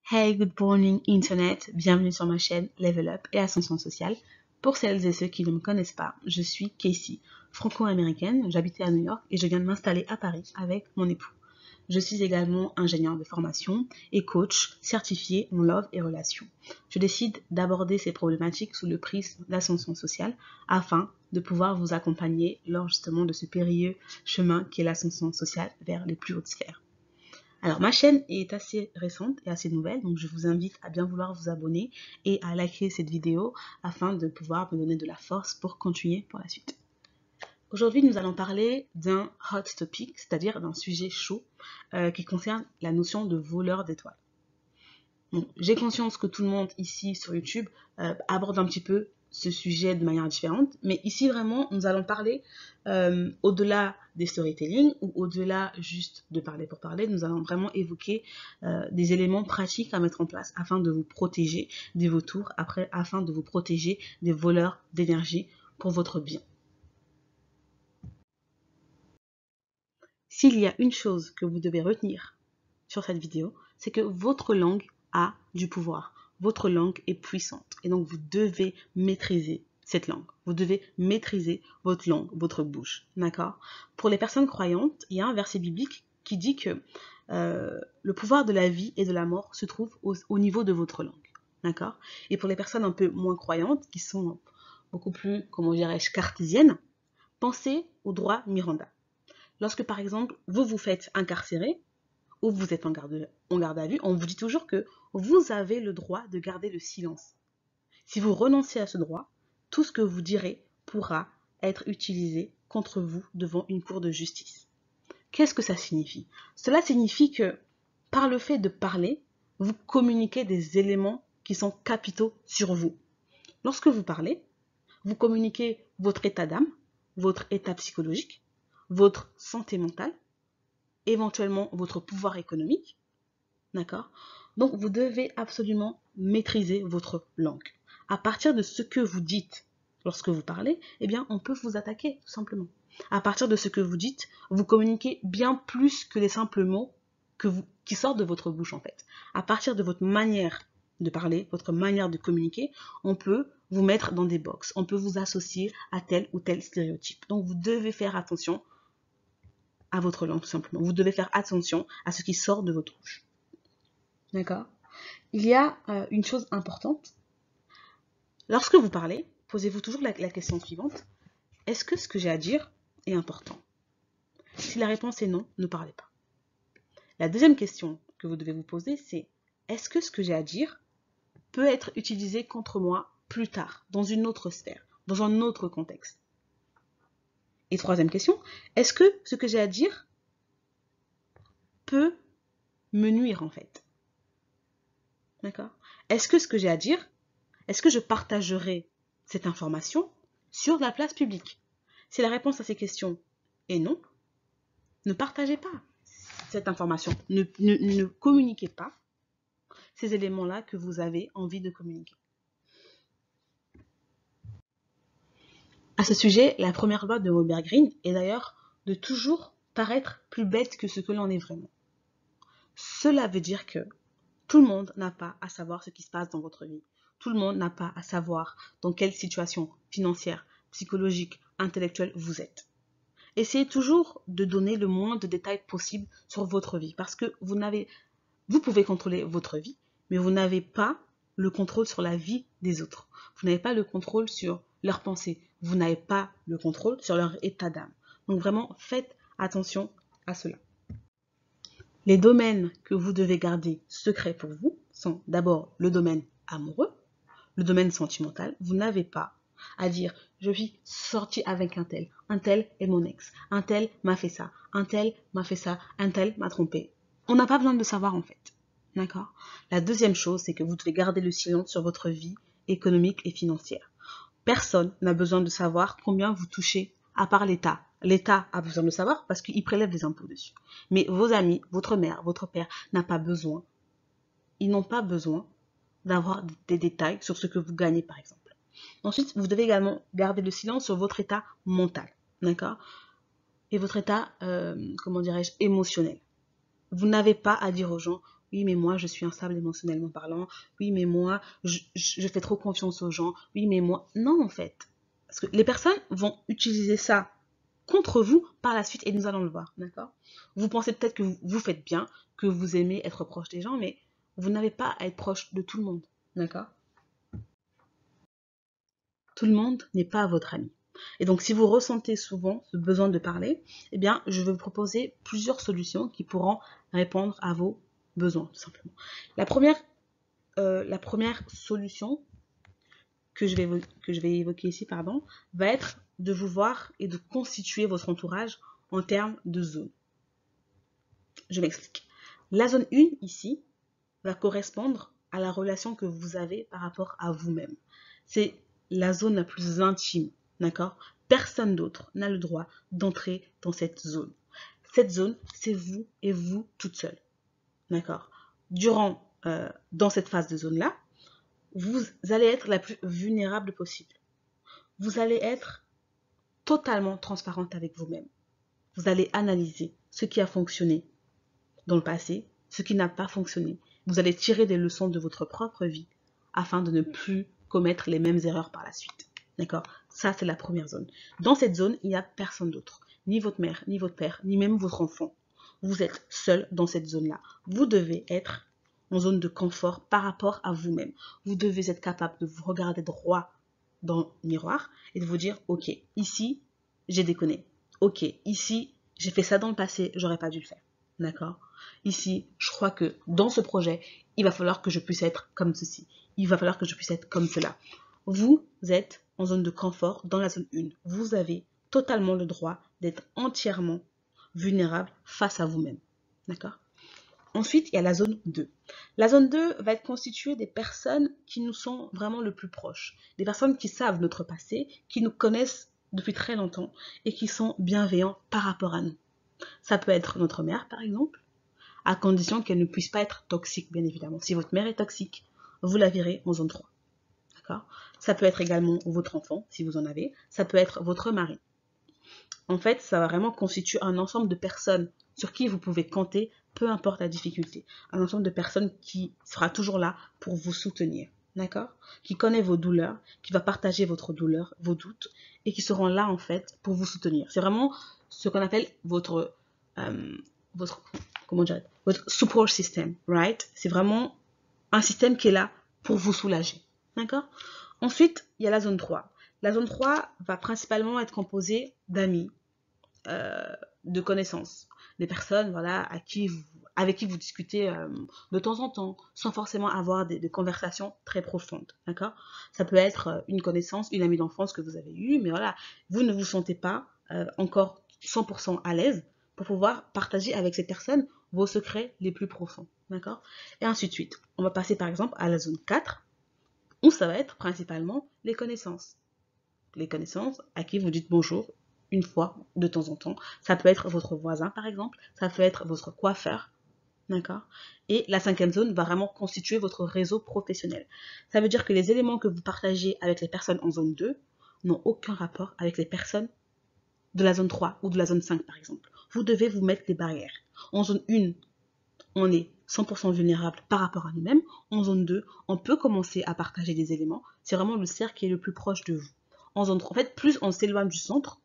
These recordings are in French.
Hey, good morning Internet, bienvenue sur ma chaîne Level Up et Ascension Sociale. Pour celles et ceux qui ne me connaissent pas, je suis Casey, franco-américaine, j'habitais à New York et je viens de m'installer à Paris avec mon époux. Je suis également ingénieure de formation et coach certifié en love et relations. Je décide d'aborder ces problématiques sous le prisme d'ascension sociale afin de pouvoir vous accompagner lors justement de ce périlleux chemin qui est l'ascension sociale vers les plus hautes sphères. Alors, ma chaîne est assez récente et assez nouvelle, donc je vous invite à bien vouloir vous abonner et à liker cette vidéo afin de pouvoir me donner de la force pour continuer pour la suite. Aujourd'hui, nous allons parler d'un hot topic, c'est-à-dire d'un sujet chaud qui concerne la notion de voleur d'étoiles. Bon, j'ai conscience que tout le monde ici sur YouTube aborde un petit peu ce sujet de manière différente, mais ici vraiment nous allons parler au-delà des storytelling ou au-delà juste de parler pour parler, nous allons vraiment évoquer des éléments pratiques à mettre en place afin de vous protéger des vautours, afin de vous protéger des voleurs d'énergie pour votre bien. S'il y a une chose que vous devez retenir sur cette vidéo, c'est que votre langue a du pouvoir. Votre langue est puissante et donc vous devez maîtriser cette langue. Vous devez maîtriser votre langue, votre bouche. D'accord? Pour les personnes croyantes, il y a un verset biblique qui dit que le pouvoir de la vie et de la mort se trouve au niveau de votre langue. D'accord? Et pour les personnes un peu moins croyantes, qui sont beaucoup plus, comment dirais-je, cartésiennes, pensez au droit Miranda. Lorsque, par exemple, vous vous faites incarcérer, ou vous êtes en garde à vue, on vous dit toujours que vous avez le droit de garder le silence. Si vous renoncez à ce droit, tout ce que vous direz pourra être utilisé contre vous devant une cour de justice. Qu'est-ce que ça signifie? Cela signifie que par le fait de parler, vous communiquez des éléments qui sont capitaux sur vous. Lorsque vous parlez, vous communiquez votre état d'âme, votre état psychologique, votre santé mentale, éventuellement votre pouvoir économique, d'accord? Donc, vous devez absolument maîtriser votre langue. À partir de ce que vous dites lorsque vous parlez, eh bien, on peut vous attaquer, tout simplement. À partir de ce que vous dites, vous communiquez bien plus que les simples mots qui sortent de votre bouche, en fait. À partir de votre manière de parler, votre manière de communiquer, on peut vous mettre dans des boxes, on peut vous associer à tel ou tel stéréotype. Donc, vous devez faire attention à votre langue, tout simplement. Vous devez faire attention à ce qui sort de votre bouche. D'accord? Il y a une chose importante. Lorsque vous parlez, posez-vous toujours la question suivante. Est-ce que ce que j'ai à dire est important? Si la réponse est non, ne parlez pas. La deuxième question que vous devez vous poser, c'est est-ce que ce que j'ai à dire peut être utilisé contre moi plus tard, dans une autre sphère, dans un autre contexte? Et troisième question, est-ce que ce que j'ai à dire peut me nuire en fait? D'accord? Est-ce que ce que j'ai à dire, est-ce que je partagerai cette information sur la place publique? Si la réponse à ces questions est non, ne partagez pas cette information. Ne communiquez pas ces éléments-là que vous avez envie de communiquer. À ce sujet, la première loi de Robert Greene est d'ailleurs de toujours paraître plus bête que ce que l'on est vraiment. Cela veut dire que tout le monde n'a pas à savoir ce qui se passe dans votre vie. Tout le monde n'a pas à savoir dans quelle situation financière, psychologique, intellectuelle vous êtes. Essayez toujours de donner le moins de détails possible sur votre vie parce que vous pouvez contrôler votre vie, mais vous n'avez pas le contrôle sur la vie des autres. Vous n'avez pas le contrôle sur leurs pensées. Vous n'avez pas le contrôle sur leur état d'âme. Donc vraiment, faites attention à cela. Les domaines que vous devez garder secrets pour vous sont d'abord le domaine amoureux, le domaine sentimental. Vous n'avez pas à dire je suis sortie avec un tel est mon ex, un tel m'a fait ça, un tel m'a fait ça, un tel m'a trompé. On n'a pas besoin de le savoir en fait. D'accord? La deuxième chose, c'est que vous devez garder le silence sur votre vie économique et financière. Personne n'a besoin de savoir combien vous touchez, à part l'État. L'État a besoin de savoir parce qu'il prélève des impôts dessus. Mais vos amis, votre mère, votre père n'a pas besoin. Ils n'ont pas besoin d'avoir des détails sur ce que vous gagnez, par exemple. Ensuite, vous devez également garder le silence sur votre état mental, d'accord? Et votre état, comment dirais-je, émotionnel. Vous n'avez pas à dire aux gens, oui, mais moi, je suis instable émotionnellement parlant. Oui, mais moi, je fais trop confiance aux gens. Oui, mais moi... Non, en fait. Parce que les personnes vont utiliser ça contre vous par la suite et nous allons le voir, d'accord? Vous pensez peut-être que vous faites bien, que vous aimez être proche des gens, mais vous n'avez pas à être proche de tout le monde, d'accord? Tout le monde n'est pas votre ami. Et donc, si vous ressentez souvent ce besoin de parler, eh bien, je vais vous proposer plusieurs solutions qui pourront répondre à vos besoins, tout simplement. La première solution que je vais évoquer ici, pardon, va être de vous voir et de constituer votre entourage en termes de zones. Je m'explique. La zone 1, ici, va correspondre à la relation que vous avez par rapport à vous-même. C'est la zone la plus intime, d'accord? Personne d'autre n'a le droit d'entrer dans cette zone. Cette zone, c'est vous et vous toute seule, d'accord? Dans cette phase de zone-là, vous allez être la plus vulnérable possible. Vous allez être totalement transparente avec vous-même. Vous allez analyser ce qui a fonctionné dans le passé, ce qui n'a pas fonctionné. Vous allez tirer des leçons de votre propre vie afin de ne plus commettre les mêmes erreurs par la suite. D'accord? Ça, c'est la première zone. Dans cette zone, il n'y a personne d'autre. Ni votre mère, ni votre père, ni même votre enfant. Vous êtes seul dans cette zone-là. Vous devez être en zone de confort par rapport à vous-même. Vous devez être capable de vous regarder droit dans le miroir et de vous dire, ok, ici, j'ai déconné. Ok, ici, j'ai fait ça dans le passé, j'aurais pas dû le faire. D'accord? Ici, je crois que dans ce projet, il va falloir que je puisse être comme ceci. Il va falloir que je puisse être comme cela. Vous êtes en zone de confort dans la zone 1. Vous avez totalement le droit d'être entièrement vulnérable face à vous-même. D'accord? Ensuite, il y a la zone 2. La zone 2 va être constituée des personnes qui nous sont vraiment le plus proches. Des personnes qui savent notre passé, qui nous connaissent depuis très longtemps et qui sont bienveillants par rapport à nous. Ça peut être notre mère, par exemple, à condition qu'elle ne puisse pas être toxique, bien évidemment. Si votre mère est toxique, vous la virez en zone 3. D'accord? Ça peut être également votre enfant, si vous en avez. Ça peut être votre mari. En fait, ça va vraiment constituer un ensemble de personnes sur qui vous pouvez compter, peu importe la difficulté. Un ensemble de personnes qui sera toujours là pour vous soutenir. D'accord? Qui connaît vos douleurs, qui va partager votre douleur, vos doutes, et qui seront là, en fait, pour vous soutenir. C'est vraiment ce qu'on appelle votre comment dire, votre support system, right? C'est vraiment un système qui est là pour vous soulager. D'accord? Ensuite, il y a la zone 3. La zone 3 va principalement être composée d'amis, de connaissances, des personnes voilà, avec qui vous discutez de temps en temps, sans forcément avoir des conversations très profondes. D'accord? Ça peut être une connaissance, une amie d'enfance que vous avez eue, mais voilà, vous ne vous sentez pas encore 100% à l'aise pour pouvoir partager avec cette personne vos secrets les plus profonds. D'accord? Et ainsi de suite. On va passer par exemple à la zone 4, où ça va être principalement les connaissances. Les connaissances à qui vous dites bonjour une fois de temps en temps. Ça peut être votre voisin par exemple, ça peut être votre coiffeur. D'accord? Et la 5e zone va vraiment constituer votre réseau professionnel. Ça veut dire que les éléments que vous partagez avec les personnes en zone 2 n'ont aucun rapport avec les personnes de la zone 3 ou de la zone 5 par exemple. Vous devez vous mettre des barrières. En zone 1, on est 100% vulnérable par rapport à nous-mêmes. En zone 2, on peut commencer à partager des éléments. C'est vraiment le cercle qui est le plus proche de vous. En zone 3, en fait, plus on s'éloigne du centre,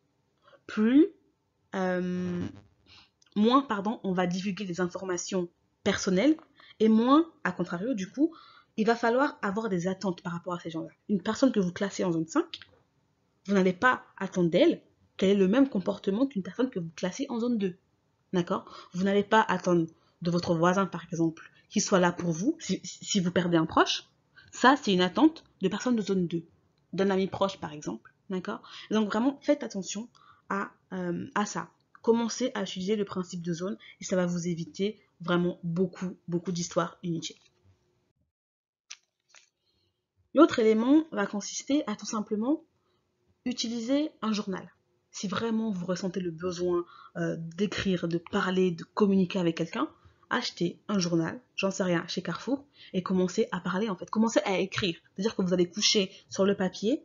moins on va divulguer des informations personnelles et moins, à contrario, du coup, il va falloir avoir des attentes par rapport à ces gens-là. Une personne que vous classez en zone 5, vous n'allez pas attendre d'elle qu'elle ait le même comportement qu'une personne que vous classez en zone 2. D'accord? Vous n'allez pas attendre de votre voisin, par exemple, qu'il soit là pour vous si vous perdez un proche. Ça, c'est une attente de personnes de zone 2, d'un ami proche, par exemple. D'accord? Donc, vraiment, faites attention à ça. Commencez à utiliser le principe de zone et ça va vous éviter vraiment beaucoup d'histoires inutiles. L'autre élément va consister à tout simplement utiliser un journal. Si vraiment vous ressentez le besoin d'écrire, de parler, de communiquer avec quelqu'un, achetez un journal, j'en sais rien, chez Carrefour, et commencez à parler en fait. Commencez à écrire. C'est-à-dire que vous allez coucher sur le papier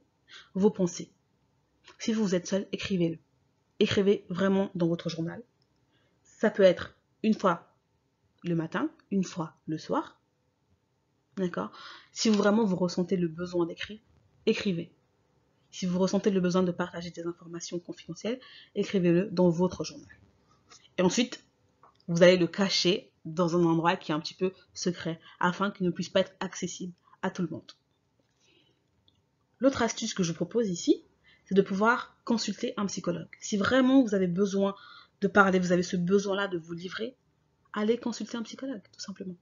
vos pensées. Si vous êtes seul, écrivez-le. Écrivez vraiment dans votre journal. Ça peut être une fois le matin, une fois le soir. D'accord? Si vraiment vous ressentez le besoin d'écrire, écrivez. Si vous ressentez le besoin de partager des informations confidentielles, écrivez-le dans votre journal. Et ensuite, vous allez le cacher dans un endroit qui est un petit peu secret, afin qu'il ne puisse pas être accessible à tout le monde. L'autre astuce que je propose ici, c'est de pouvoir consulter un psychologue. Si vraiment vous avez besoin de parler, vous avez ce besoin-là de vous livrer, allez consulter un psychologue, tout simplement.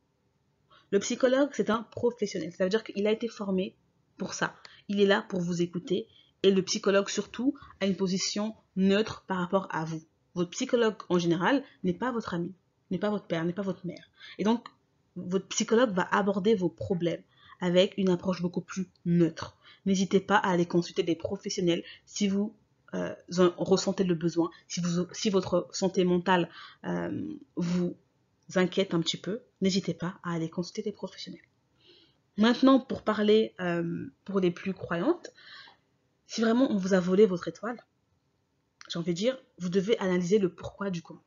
Le psychologue, c'est un professionnel. Ça veut dire qu'il a été formé pour ça. Il est là pour vous écouter. Et le psychologue, surtout, a une position neutre par rapport à vous. Votre psychologue, en général, n'est pas votre ami, n'est pas votre père, n'est pas votre mère. Et donc, votre psychologue va aborder vos problèmes avec une approche beaucoup plus neutre. N'hésitez pas à aller consulter des professionnels si vous en ressentez le besoin, si votre santé mentale vous inquiète un petit peu, n'hésitez pas à aller consulter des professionnels. Maintenant, pour parler pour les plus croyantes, si vraiment on vous a volé votre étoile, j'ai envie de dire, vous devez analyser le pourquoi du comment.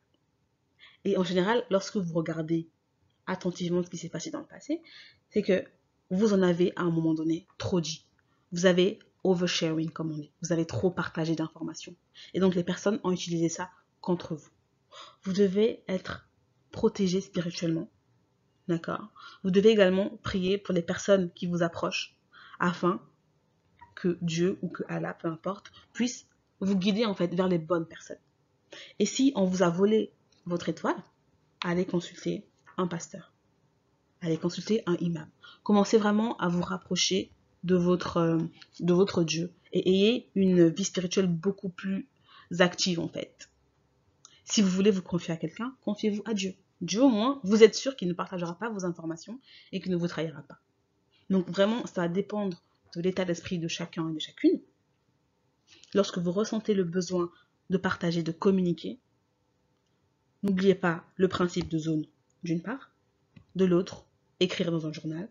Et en général, lorsque vous regardez attentivement ce qui s'est passé dans le passé, c'est que vous en avez à un moment donné trop dit. Vous avez oversharing, comme on dit. Vous avez trop partagé d'informations. Et donc les personnes ont utilisé ça contre vous. Vous devez être protégé spirituellement. D'accord? Vous devez également prier pour les personnes qui vous approchent afin que Dieu ou que Allah, peu importe, puisse vous guider en fait vers les bonnes personnes. Et si on vous a volé votre étoile, allez consulter un pasteur. Allez consulter un imam. Commencez vraiment à vous rapprocher de votre Dieu et ayez une vie spirituelle beaucoup plus active en fait. Si vous voulez vous confier à quelqu'un, confiez-vous à Dieu. Dieu au moins, vous êtes sûr qu'il ne partagera pas vos informations et qu'il ne vous trahira pas. Donc vraiment, ça va dépendre de l'état d'esprit de chacun et de chacune. Lorsque vous ressentez le besoin de partager, de communiquer, n'oubliez pas le principe de zone d'une part, de l'autre, écrire dans un journal.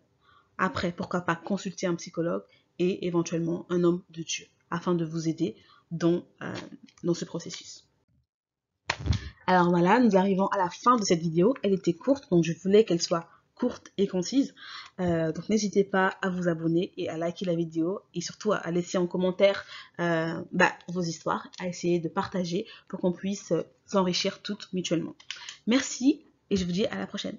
Après, pourquoi pas consulter un psychologue et éventuellement un homme de Dieu afin de vous aider dans ce processus. Alors voilà, nous arrivons à la fin de cette vidéo. Elle était courte, donc je voulais qu'elle soit courte et concise. Donc n'hésitez pas à vous abonner et à liker la vidéo et surtout à laisser en commentaire vos histoires, à essayer de partager pour qu'on puisse s'enrichir toutes mutuellement. Merci et je vous dis à la prochaine.